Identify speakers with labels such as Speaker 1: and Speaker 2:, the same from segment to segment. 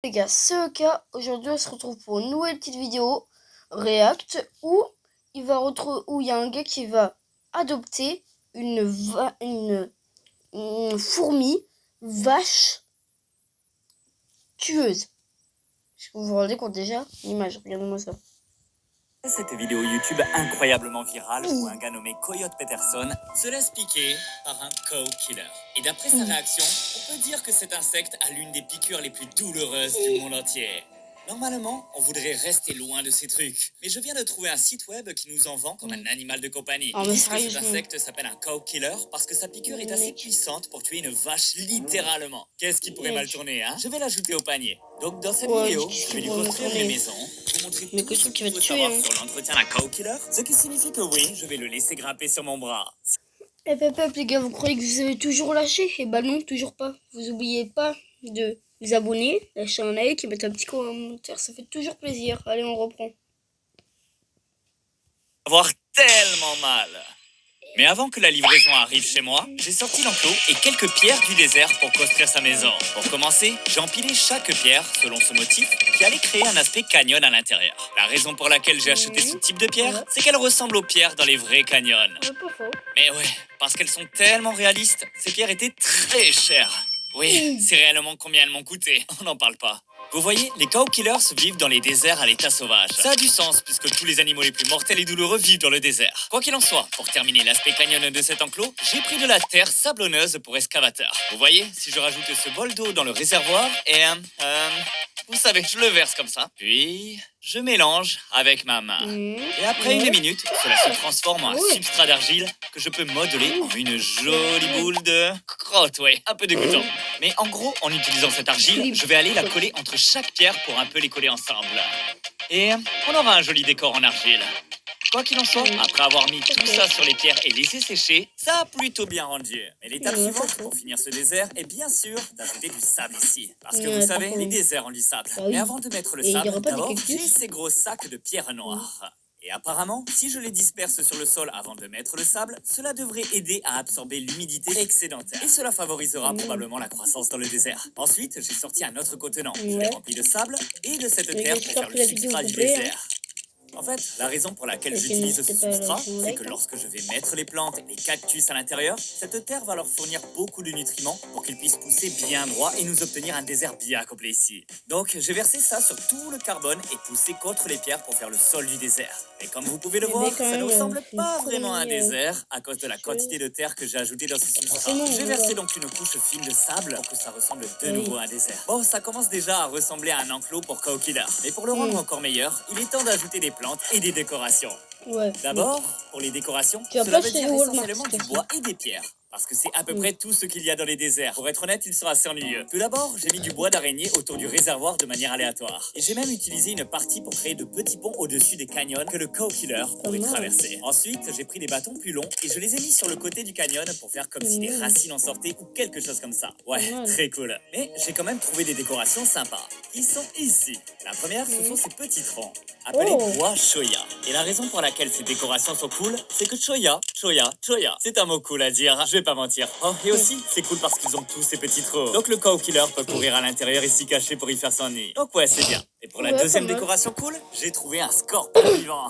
Speaker 1: Les gars, c'est le cas. Aujourd'hui, on se retrouve pour une nouvelle petite vidéo React où où il y a un gars qui va adopter une fourmi vache tueuse. Est-ce que vous vous rendez compte déjà? L'image, regardez-moi ça.
Speaker 2: Cette vidéo YouTube incroyablement virale où un gars nommé Coyote Peterson se laisse piquer par un cow killer. Et d'après sa réaction, on peut dire que cet insecte a l'une des piqûres les plus douloureuses du monde entier. Normalement, on voudrait rester loin de ces trucs. Mais je viens de trouver un site web qui nous en vend comme un animal de compagnie.
Speaker 1: Ah,
Speaker 2: Ils
Speaker 1: mais
Speaker 2: disent que cet
Speaker 1: sérieusement.
Speaker 2: insecte s'appelle un cow killer parce que sa piqûre est assez puissante pour tuer une vache littéralement. Qu'est-ce qui pourrait mal tourner, hein? Je vais l'ajouter au panier. Donc dans cette vidéo, je vais lui construire une maison. Je vais montrer tout ce qu'il faut savoir sur l'entretien d'un cow killer. Ce qui signifie que oui, je vais le laisser grimper sur mon bras.
Speaker 1: Hop, les gars, vous croyez que vous avez toujours lâché? Eh ben non, toujours pas. Vous oubliez pas de vous abonner, lâcher un like et mettre un petit commentaire, ça fait toujours plaisir. Allez, on reprend.
Speaker 2: Avoir tellement mal. Mais avant que la livraison arrive chez moi, j'ai sorti l'enclos et quelques pierres du désert pour construire sa maison. Pour commencer, j'ai empilé chaque pierre selon ce motif qui allait créer un aspect canyon à l'intérieur. La raison pour laquelle j'ai acheté ce type de pierre, c'est qu'elles ressemblent aux pierres dans les vrais canyons. Mais ouais, parce qu'elles sont tellement réalistes, ces pierres étaient très chères. Oui, c'est réellement combien elles m'ont coûté, on n'en parle pas. Vous voyez, les cow killers vivent dans les déserts à l'état sauvage. Ça a du sens puisque tous les animaux les plus mortels et douloureux vivent dans le désert. Quoi qu'il en soit, pour terminer l'aspect canyon de cet enclos, j'ai pris de la terre sablonneuse pour excavateur. Vous voyez, si je rajoute ce bol d'eau dans le réservoir et vous savez, je le verse comme ça. Puis, je mélange avec ma main. Et après une minute, cela se transforme en un substrat d'argile que je peux modeler en une jolie boule de crotte, ouais, un peu dégoûtant. Mais en gros, en utilisant cette argile, je vais aller la coller entre chaque pierre pour un peu les coller ensemble. Et on aura un joli décor en argile. Quoi qu'il en soit, après avoir mis tout ça sur les pierres et laissé sécher, ça a plutôt bien rendu. Mais l'étape suivante pour finir ce désert est bien sûr d'ajouter du sable ici. Parce que vous savez, les déserts ont du sable. Mais avant de mettre le sable, d'abord, j'ai ces gros sacs de pierres noires. Et apparemment, si je les disperse sur le sol avant de mettre le sable, cela devrait aider à absorber l'humidité excédentaire. Et cela favorisera probablement la croissance dans le désert. Ensuite, j'ai sorti un autre contenant. Je l'ai rempli de sable et de cette terre pour faire le substrat du désert. En fait, la raison pour laquelle j'utilise ce substrat, c'est que lorsque je vais mettre les plantes et les cactus à l'intérieur, cette terre va leur fournir beaucoup de nutriments pour qu'ils puissent pousser bien droit et nous obtenir un désert bien complet ici. Donc, j'ai versé ça sur tout le carbone et poussé contre les pierres pour faire le sol du désert. Et comme vous pouvez le voir, ça ne ressemble pas vraiment à un désert à cause de la quantité de terre que j'ai ajoutée dans ce substrat. J'ai versé donc une couche fine de sable pour que ça ressemble de nouveau à un désert. Bon, ça commence déjà à ressembler à un enclos pour cow killer. Mais pour le rendre encore meilleur, il est temps d'ajouter des plantes et des décorations. D'abord, pour les décorations, cela veut dire essentiellement du bois et des pierres. Parce que c'est à peu près tout ce qu'il y a dans les déserts. Pour être honnête, ils sont assez ennuyeux. Tout d'abord, j'ai mis du bois d'araignée autour du réservoir de manière aléatoire. Et j'ai même utilisé une partie pour créer de petits ponts au-dessus des canyons que le cow killer pourrait traverser. Ensuite, j'ai pris des bâtons plus longs et je les ai mis sur le côté du canyon pour faire comme si des racines en sortaient ou quelque chose comme ça. Ouais, très cool. Mais j'ai quand même trouvé des décorations sympas. Ils sont ici. La première, ce sont ces petits troncs, appelés bois choya. Et la raison pour laquelle ces décorations sont cool, c'est que choya, c'est un mot cool à dire, je vais pas mentir. Oh, et aussi, c'est cool parce qu'ils ont tous ces petits trous. Donc le cow killer peut courir à l'intérieur et s'y cacher pour y faire son nid. Donc ouais, c'est bien. Et pour la deuxième décoration cool, j'ai trouvé un scorpion vivant.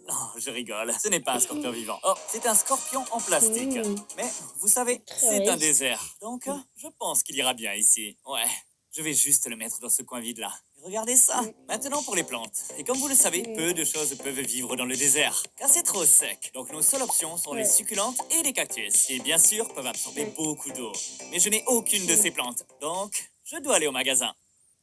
Speaker 2: Non, je rigole, ce n'est pas un scorpion vivant. Oh, c'est un scorpion en plastique. Mais, vous savez, c'est un désert. Donc, je pense qu'il ira bien ici. Ouais, je vais juste le mettre dans ce coin vide-là. Regardez ça. Maintenant pour les plantes. Et comme vous le savez, peu de choses peuvent vivre dans le désert, car c'est trop sec. Donc nos seules options sont les succulentes et les cactus, qui bien sûr peuvent absorber beaucoup d'eau. Mais je n'ai aucune de ces plantes, donc je dois aller au magasin.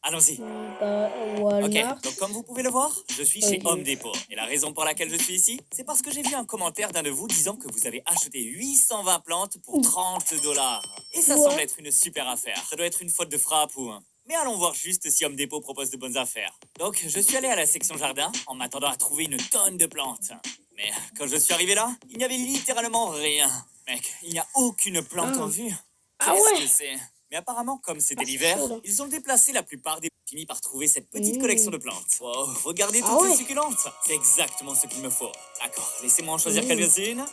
Speaker 2: Allons-y. Ok, donc comme vous pouvez le voir, je suis chez Home Depot. Et la raison pour laquelle je suis ici, c'est parce que j'ai vu un commentaire d'un de vous disant que vous avez acheté 820 plantes pour 30 $. Et ça semble être une super affaire. Ça doit être une faute de frappe ou... Mais allons voir juste si Home Depot propose de bonnes affaires. Donc, je suis allé à la section jardin en m'attendant à trouver une tonne de plantes. Mais quand je suis arrivé là, il n'y avait littéralement rien. Mec, il n'y a aucune plante en vue. Qu'est-ce que c'est ? Mais apparemment, comme c'était
Speaker 1: Ah, c'est
Speaker 2: l'hiver,
Speaker 1: chaud, là.
Speaker 2: ils ont déplacé la plupart des... fini par trouver cette petite collection de plantes. Wow, regardez
Speaker 1: Ah
Speaker 2: toutes ces
Speaker 1: ouais.
Speaker 2: succulentes. C'est exactement ce qu'il me faut. D'accord, laissez-moi en choisir quelques-unes.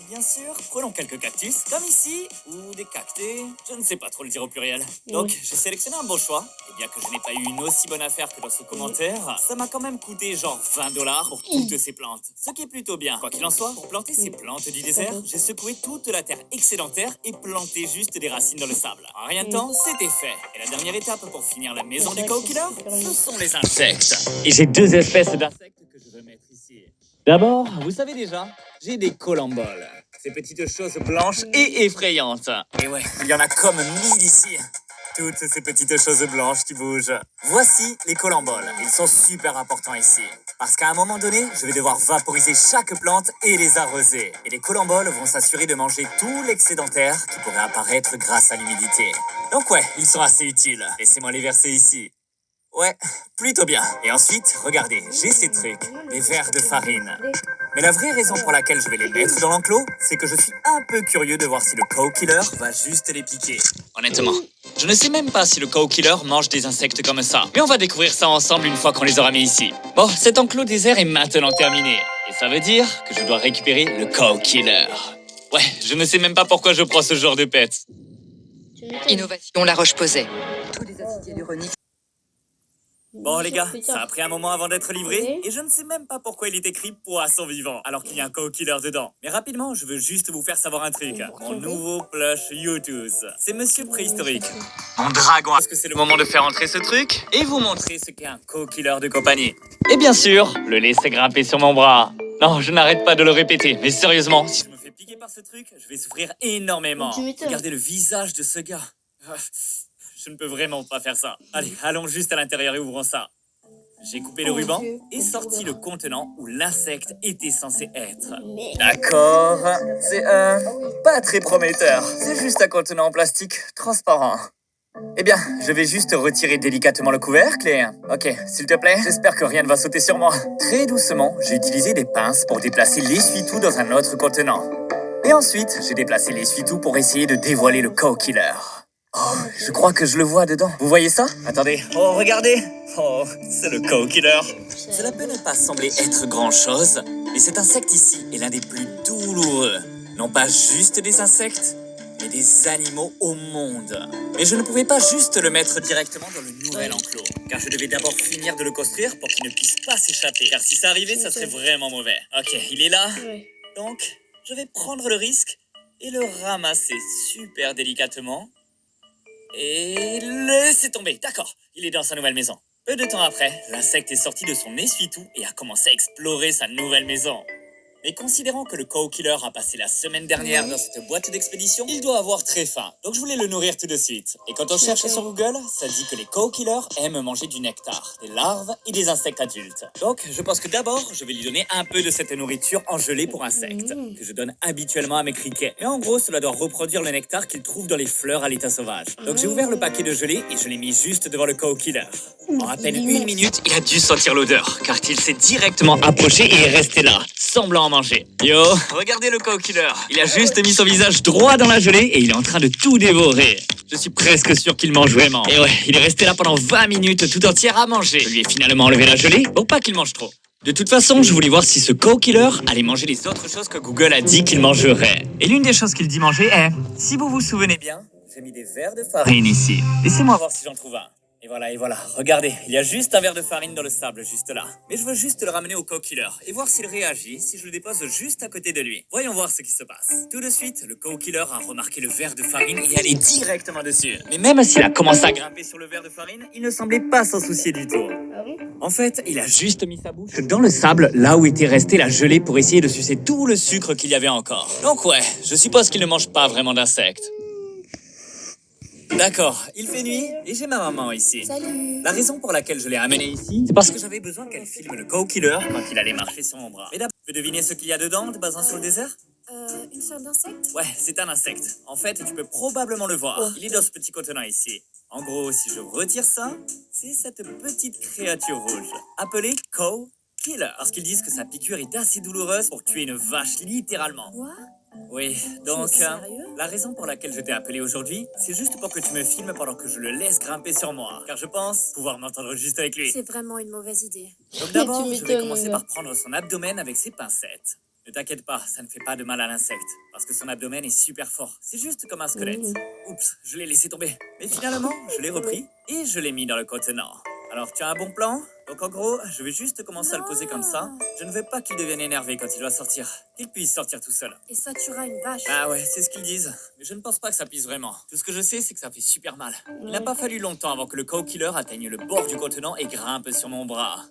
Speaker 2: Et bien sûr, prenons quelques cactus, comme ici, ou des cactés. Je ne sais pas trop le dire au pluriel. Donc, j'ai sélectionné un bon choix. Et bien que je n'ai pas eu une aussi bonne affaire que dans ce commentaire, ça m'a quand même coûté genre 20$ pour toutes ces plantes. Ce qui est plutôt bien. Quoi qu'il en soit, pour planter ces plantes du désert, j'ai secoué toute la terre excédentaire et planté juste des racines dans le sable. En rien de temps, c'était fait. Et la dernière étape pour finir la maison du cow-killer, ce sont les insectes. Et j'ai deux espèces d'insectes que je veux mettre ici. D'abord, vous savez déjà, j'ai des colamboles. Ces petites choses blanches et effrayantes. Et ouais, il y en a comme 1000 ici. Toutes ces petites choses blanches qui bougent. Voici les colamboles. Ils sont super importants ici. Parce qu'à un moment donné, je vais devoir vaporiser chaque plante et les arroser. Et les colamboles vont s'assurer de manger tout l'excédentaire qui pourrait apparaître grâce à l'humidité. Donc ouais, ils sont assez utiles. Laissez-moi les verser ici. Ouais, plutôt bien. Et ensuite, regardez, j'ai ces trucs, des verres de farine. Mais la vraie raison pour laquelle je vais les mettre dans l'enclos, c'est que je suis un peu curieux de voir si le cow-killer va juste les piquer. Honnêtement, je ne sais même pas si le cow-killer mange des insectes comme ça. Mais on va découvrir ça ensemble une fois qu'on les aura mis ici. Bon, cet enclos désert est maintenant terminé. Et ça veut dire que je dois récupérer le cow-killer. Ouais, je ne sais même pas pourquoi je prends ce genre de pet.
Speaker 3: Innovation La Roche-Posay. Tous les acides hyaluroniques.
Speaker 2: Bon les gars, ça a pris un moment avant d'être livré et je ne sais même pas pourquoi il est écrit poisson vivant alors qu'il y a un cow-killer dedans. Mais rapidement, je veux juste vous faire savoir un truc. Mon nouveau plush YouTube. C'est Monsieur Préhistorique. Mon dragon. Est-ce que c'est le moment de faire entrer ce truc et vous montrer ce qu'est un cow-killer de compagnie? Et bien sûr, le laisser grimper sur mon bras. Non, je n'arrête pas de le répéter, mais sérieusement, si je me fais piquer par ce truc, je vais souffrir énormément. Regardez le visage de ce gars. Je ne peux vraiment pas faire ça. Allez, allons juste à l'intérieur et ouvrons ça. J'ai coupé le ruban et sorti le contenant où l'insecte était censé être. D'accord, c'est pas très prometteur. C'est juste un contenant en plastique transparent. Eh bien, je vais juste retirer délicatement le couvercle et... Ok, s'il te plaît, j'espère que rien ne va sauter sur moi. Très doucement, j'ai utilisé des pinces pour déplacer l'essuie-tout dans un autre contenant. Et ensuite, j'ai déplacé l'essuie-tout pour essayer de dévoiler le cow-killer. Oh, je crois que je le vois dedans. Vous voyez ça? Attendez. Oh, regardez. Oh, c'est le cow-killer. Cela peut ne pas sembler être grand-chose, mais cet insecte ici est l'un des plus douloureux. Non pas juste des insectes, mais des animaux au monde. Mais je ne pouvais pas juste le mettre directement dans le nouvel enclos, car je devais d'abord finir de le construire pour qu'il ne puisse pas s'échapper. Car si ça arrivait, ça serait vraiment mauvais. Ok, il est là. Donc, je vais prendre le risque et le ramasser super délicatement. Et laissez tomber, d'accord, il est dans sa nouvelle maison. Peu de temps après, l'insecte est sorti de son essuie-tout et a commencé à explorer sa nouvelle maison. Mais considérant que le cow-killer a passé la semaine dernière dans cette boîte d'expédition, il doit avoir très faim. Donc je voulais le nourrir tout de suite. Et quand on cherche sur Google, ça dit que les cow-killers aiment manger du nectar, des larves et des insectes adultes. Donc je pense que d'abord, je vais lui donner un peu de cette nourriture en gelée pour insectes, que je donne habituellement à mes criquets. Et en gros, cela doit reproduire le nectar qu'ils trouvent dans les fleurs à l'état sauvage. Donc j'ai ouvert le paquet de gelée et je l'ai mis juste devant le cow-killer. En à peine une minute, il a dû sentir l'odeur, car il s'est directement approché et est resté là, semblant en manger. Yo, regardez le cow-killer. Il a juste mis son visage droit dans la gelée et il est en train de tout dévorer. Je suis presque sûr qu'il mange vraiment. Et ouais, il est resté là pendant 20 minutes tout entière à manger. Je lui ai finalement enlevé la gelée pour pas qu'il mange trop. De toute façon, je voulais voir si ce cow-killer allait manger les autres choses que Google a dit qu'il mangerait. Et l'une des choses qu'il dit manger est, si vous vous souvenez bien, j'ai mis des verres de farine ici. Laissez-moi voir si j'en trouve un. Et voilà, regardez, il y a juste un verre de farine dans le sable, juste là. Mais je veux juste le ramener au cow-killer et voir s'il réagit si je le dépose juste à côté de lui. Voyons voir ce qui se passe. Tout de suite, le cow-killer a remarqué le verre de farine et allé directement dessus. Mais même s'il a commencé à grimper sur le verre de farine, il ne semblait pas s'en soucier du tout. En fait, il a juste mis sa bouche dans le sable, là où était restée la gelée pour essayer de sucer tout le sucre qu'il y avait encore. Donc ouais, je suppose qu'il ne mange pas vraiment d'insectes. D'accord, il fait nuit et j'ai ma maman ici.
Speaker 4: Salut.
Speaker 2: La raison pour laquelle je l'ai amenée ici, c'est parce que j'avais besoin qu'elle filme le cow-killer quand il allait marcher sur mon bras. Mais d'abord, tu peux deviner ce qu'il y a dedans de basant sur le désert?
Speaker 4: Une sorte d'insecte?
Speaker 2: Ouais, c'est un insecte. En fait, tu peux probablement le voir. Il est dans ce petit contenant ici. En gros, si je retire ça, c'est cette petite créature rouge, appelée cow-killer. Parce qu'ils disent que sa piqûre est assez douloureuse pour tuer une vache, littéralement.
Speaker 4: Quoi?
Speaker 2: Oui,
Speaker 4: Tu es
Speaker 2: donc
Speaker 4: sérieux?
Speaker 2: la raison pour laquelle je t'ai appelé aujourd'hui, c'est juste pour que tu me filmes pendant que je le laisse grimper sur moi, car je pense pouvoir m'entendre juste avec lui.
Speaker 4: C'est vraiment une mauvaise idée.
Speaker 2: Donc
Speaker 1: Tu
Speaker 2: d'abord, je vais
Speaker 1: m'étonnes, mon
Speaker 2: commencer
Speaker 1: gars.
Speaker 2: par prendre son abdomen avec ses pincettes. Ne t'inquiète pas, ça ne fait pas de mal à l'insecte, parce que son abdomen est super fort. C'est juste comme un squelette.
Speaker 1: Mhm.
Speaker 2: Oups, je l'ai laissé tomber. Mais finalement, je l'ai repris et je l'ai mis dans le contenant. Alors, tu as un bon plan? Donc en gros, je vais juste commencer à le poser comme ça. Je ne veux pas qu'il devienne énervé quand il doit sortir. Qu'il puisse sortir tout seul.
Speaker 4: Et ça tuera une vache.
Speaker 2: Ah ouais, c'est ce qu'ils disent. Mais je ne pense pas que ça puisse vraiment. Tout ce que je sais, c'est que ça fait super mal. Il n'a
Speaker 1: Ouais.
Speaker 2: pas fallu longtemps avant que le cow-killer atteigne le bord du contenant et grimpe sur mon bras.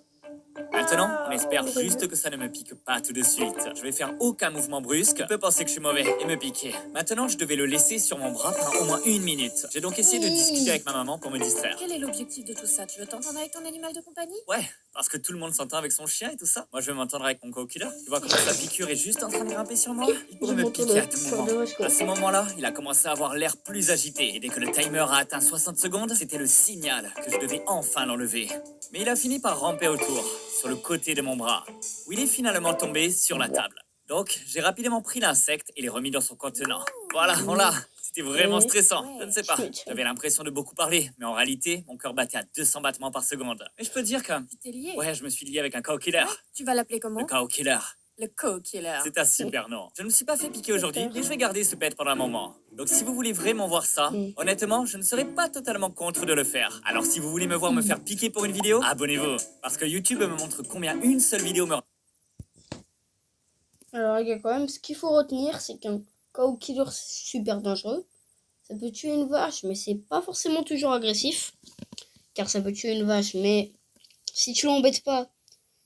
Speaker 2: Maintenant, on espère juste que ça ne me pique pas tout de suite. Je vais faire aucun mouvement brusque. Il peut penser que je suis mauvais et me piquer. Maintenant, je devais le laisser sur mon bras pendant au moins 1 minute. J'ai donc essayé de discuter avec ma maman pour me distraire.
Speaker 4: Quel est l'objectif de tout ça? Tu veux t'entendre avec ton animal de compagnie?
Speaker 2: Ouais, parce que tout le monde s'entend avec son chien et tout ça. Moi, je vais m'entendre avec mon cow-killer. Tu vois comment sa piqûre est juste en train de grimper sur moi? Il pourrait
Speaker 1: Je
Speaker 2: me
Speaker 1: m'entends
Speaker 2: piquer à
Speaker 1: de
Speaker 2: tout
Speaker 1: faire
Speaker 2: moment.
Speaker 1: de vache, quoi.
Speaker 2: À ce moment-là, il a commencé à avoir l'air plus agité. Et dès que le timer a atteint 60 secondes, c'était le signal que je devais enfin l'enlever. Mais il a fini par ramper autour, sur le côté de mon bras, où il est finalement tombé sur la table. Donc, j'ai rapidement pris l'insecte et l'ai remis dans son contenant. Voilà, on l'a. C'était vraiment
Speaker 1: Ouais.
Speaker 2: stressant. Je ne sais pas.
Speaker 1: Tu m'étonnes.
Speaker 2: J'avais l'impression de beaucoup parler, mais en réalité, mon cœur battait à 200 battements par seconde. Mais je peux dire que,
Speaker 4: Tu t'es lié?
Speaker 2: ouais, je me suis lié avec un cow-killer.
Speaker 4: Ouais, tu vas l'appeler comment?
Speaker 2: Le cow-killer.
Speaker 4: Le co-killer.
Speaker 2: C'est un super nom. Je ne me suis pas fait piquer aujourd'hui et je vais garder ce pet pendant un moment. Donc si vous voulez vraiment voir ça, honnêtement, je ne serais pas totalement contre de le faire. Alors si vous voulez me voir me faire piquer pour une vidéo, abonnez-vous. Parce que YouTube me montre combien une seule vidéo me...
Speaker 1: Alors, les gars, quand même, ce qu'il faut retenir, c'est qu'un cow killer, c'est super dangereux. Ça peut tuer une vache, mais c'est pas forcément toujours agressif. Car ça peut tuer une vache, mais si tu l'embêtes pas,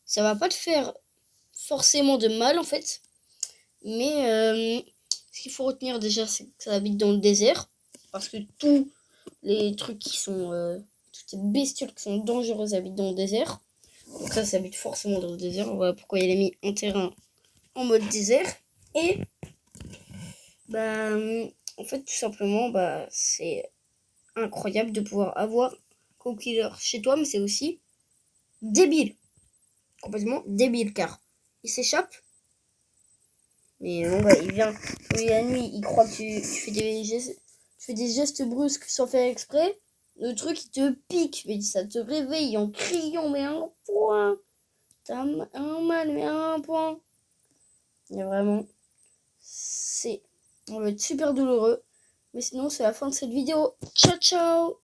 Speaker 1: ça va pas te faire forcément de mal, en fait. Mais ce qu'il faut retenir déjà, c'est que ça habite dans le désert. Parce que tous les trucs qui sont... toutes les bestioles qui sont dangereuses habitent dans le désert. Donc ça habite forcément dans le désert. Voilà pourquoi il a mis un terrain en mode désert. Et en fait, tout simplement, c'est incroyable de pouvoir avoir cow killer chez toi, mais c'est aussi débile. Complètement débile, car il s'échappe. Mais non, il vient la nuit, il croit que tu fais des gestes brusques sans faire exprès. Le truc, il te pique, mais ça te réveille en criant, mais un point. T'as un mal, mais un point. Et vraiment, on va être super douloureux. Mais sinon, c'est la fin de cette vidéo. Ciao, ciao!